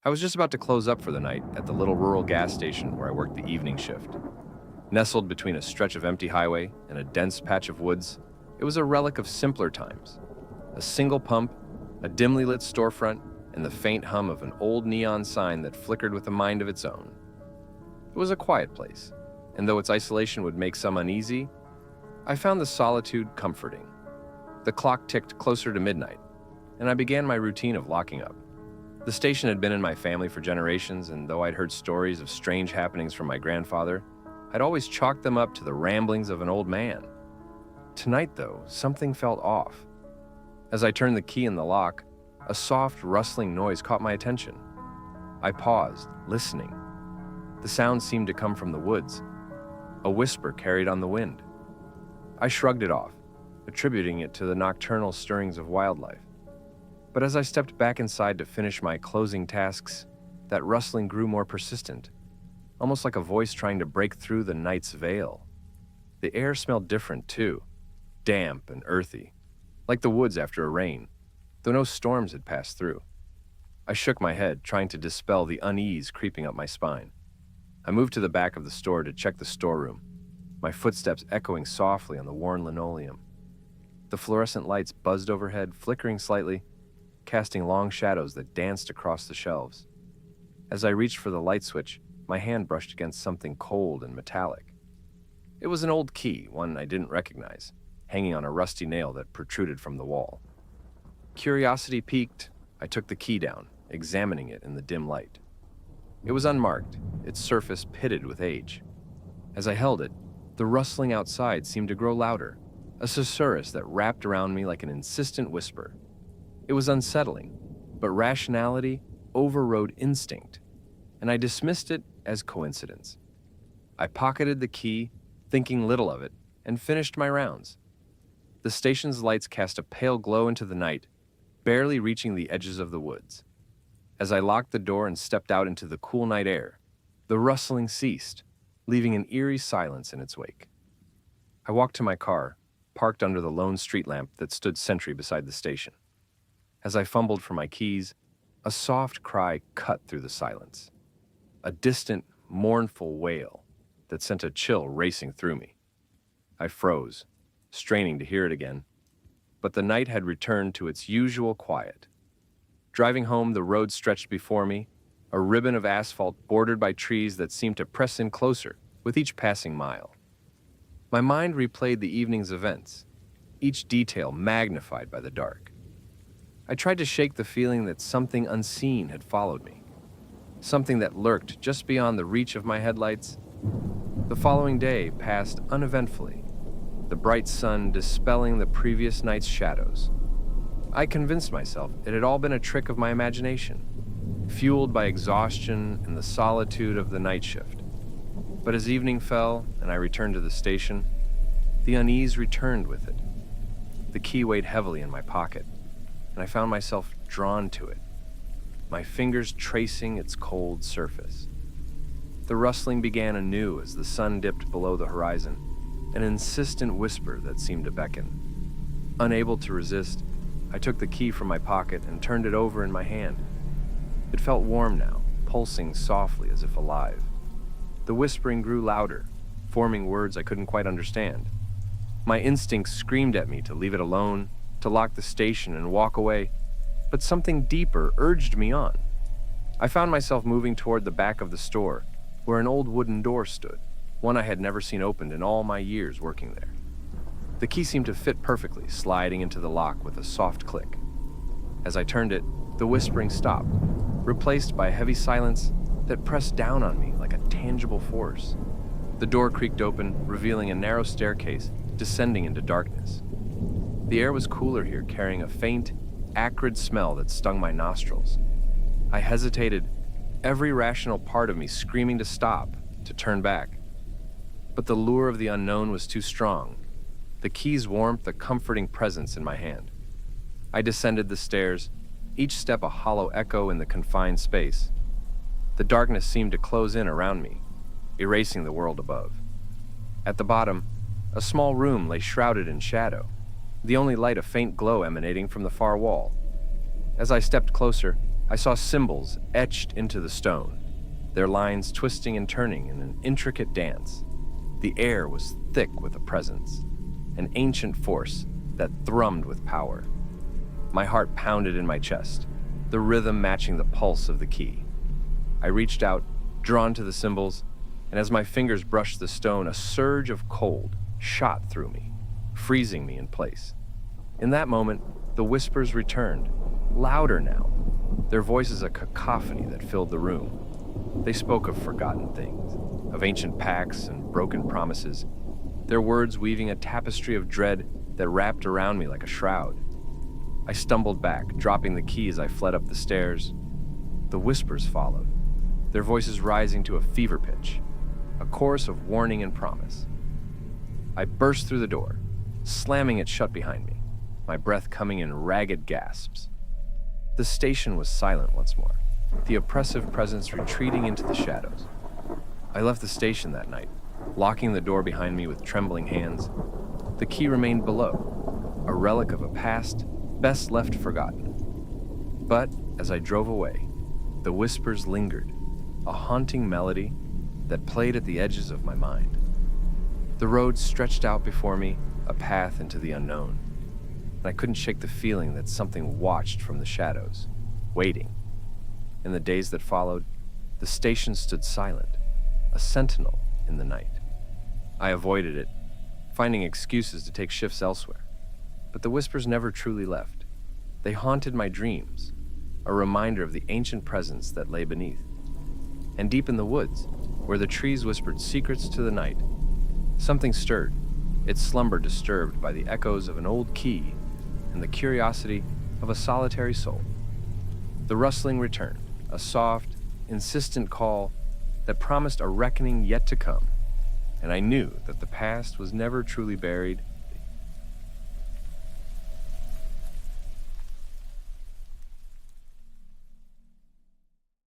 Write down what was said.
I was just about to close up for the night at the little rural gas station where I worked the evening shift. Nestled between a stretch of empty highway and a dense patch of woods, it was a relic of simpler times. A single pump, a dimly lit storefront, and the faint hum of an old neon sign that flickered with a mind of its own. It was a quiet place, and though its isolation would make some uneasy, I found the solitude comforting. The clock ticked closer to midnight, and I began my routine of locking up. The station had been in my family for generations, and though I'd heard stories of strange happenings from my grandfather, I'd always chalked them up to the ramblings of an old man. Tonight, though, something felt off. As I turned the key in the lock, a soft, rustling noise caught my attention. I paused, listening. The sound seemed to come from the woods, a whisper carried on the wind. I shrugged it off, attributing it to the nocturnal stirrings of wildlife. But as I stepped back inside to finish my closing tasks, that rustling grew more persistent, almost like a voice trying to break through the night's veil. The air smelled different, too, damp and earthy, like the woods after a rain, though no storms had passed through. I shook my head, trying to dispel the unease creeping up my spine. I moved to the back of the store to check the storeroom, my footsteps echoing softly on the worn linoleum. The fluorescent lights buzzed overhead, flickering slightly, casting long shadows that danced across the shelves. As I reached for the light switch, my hand brushed against something cold and metallic. It was an old key, one I didn't recognize, hanging on a rusty nail that protruded from the wall. Curiosity piqued, I took the key down, examining it in the dim light. It was unmarked, its surface pitted with age. As I held it, the rustling outside seemed to grow louder, a susurrus that wrapped around me like an insistent whisper. It was unsettling, but rationality overrode instinct, and I dismissed it as coincidence. I pocketed the key, thinking little of it, and finished my rounds. The station's lights cast a pale glow into the night, barely reaching the edges of the woods. As I locked the door and stepped out into the cool night air, the rustling ceased, leaving an eerie silence in its wake. I walked to my car, parked under the lone street lamp that stood sentry beside the station. As I fumbled for my keys, a soft cry cut through the silence. A distant, mournful wail that sent a chill racing through me. I froze, straining to hear it again, but the night had returned to its usual quiet. Driving home, the road stretched before me, a ribbon of asphalt bordered by trees that seemed to press in closer with each passing mile. My mind replayed the evening's events, each detail magnified by the dark. I tried to shake the feeling that something unseen had followed me, something that lurked just beyond the reach of my headlights. The following day passed uneventfully, the bright sun dispelling the previous night's shadows. I convinced myself it had all been a trick of my imagination, fueled by exhaustion and the solitude of the night shift. But as evening fell and I returned to the station, the unease returned with it. The key weighed heavily in my pocket, and I found myself drawn to it, my fingers tracing its cold surface. The rustling began anew as the sun dipped below the horizon, an insistent whisper that seemed to beckon. Unable to resist, I took the key from my pocket and turned it over in my hand. It felt warm now, pulsing softly as if alive. The whispering grew louder, forming words I couldn't quite understand. My instincts screamed at me to leave it alone, to lock the station and walk away, but something deeper urged me on. I found myself moving toward the back of the store, where an old wooden door stood, one I had never seen opened in all my years working there. The key seemed to fit perfectly, sliding into the lock with a soft click. As I turned it, the whispering stopped, replaced by a heavy silence that pressed down on me like a tangible force. The door creaked open, revealing a narrow staircase descending into darkness. The air was cooler here, carrying a faint, acrid smell that stung my nostrils. I hesitated, every rational part of me screaming to stop, to turn back. But the lure of the unknown was too strong, the key's warmth a comforting presence in my hand. I descended the stairs, each step a hollow echo in the confined space. The darkness seemed to close in around me, erasing the world above. At the bottom, a small room lay shrouded in shadow, the only light a faint glow emanating from the far wall. As I stepped closer, I saw symbols etched into the stone, their lines twisting and turning in an intricate dance. The air was thick with a presence, an ancient force that thrummed with power. My heart pounded in my chest, the rhythm matching the pulse of the key. I reached out, drawn to the symbols, and as my fingers brushed the stone, a surge of cold shot through me, freezing me in place. In that moment, the whispers returned, louder now, their voices a cacophony that filled the room. They spoke of forgotten things, of ancient pacts and broken promises, their words weaving a tapestry of dread that wrapped around me like a shroud. I stumbled back, dropping the key as I fled up the stairs. The whispers followed, their voices rising to a fever pitch, a chorus of warning and promise. I burst through the door, slamming it shut behind me, my breath coming in ragged gasps. The station was silent once more, the oppressive presence retreating into the shadows. I left the station that night, locking the door behind me with trembling hands. The key remained below, a relic of a past best left forgotten. But as I drove away, the whispers lingered, a haunting melody that played at the edges of my mind. The road stretched out before me, a path into the unknown, and I couldn't shake the feeling that something watched from the shadows, waiting. In the days that followed, the station stood silent, a sentinel in the night. I avoided it, finding excuses to take shifts elsewhere, but the whispers never truly left. They haunted my dreams, a reminder of the ancient presence that lay beneath. And deep in the woods, where the trees whispered secrets to the night, something stirred, its slumber disturbed by the echoes of an old key and the curiosity of a solitary soul. The rustling returned, a soft, insistent call that promised a reckoning yet to come, and I knew that the past was never truly buried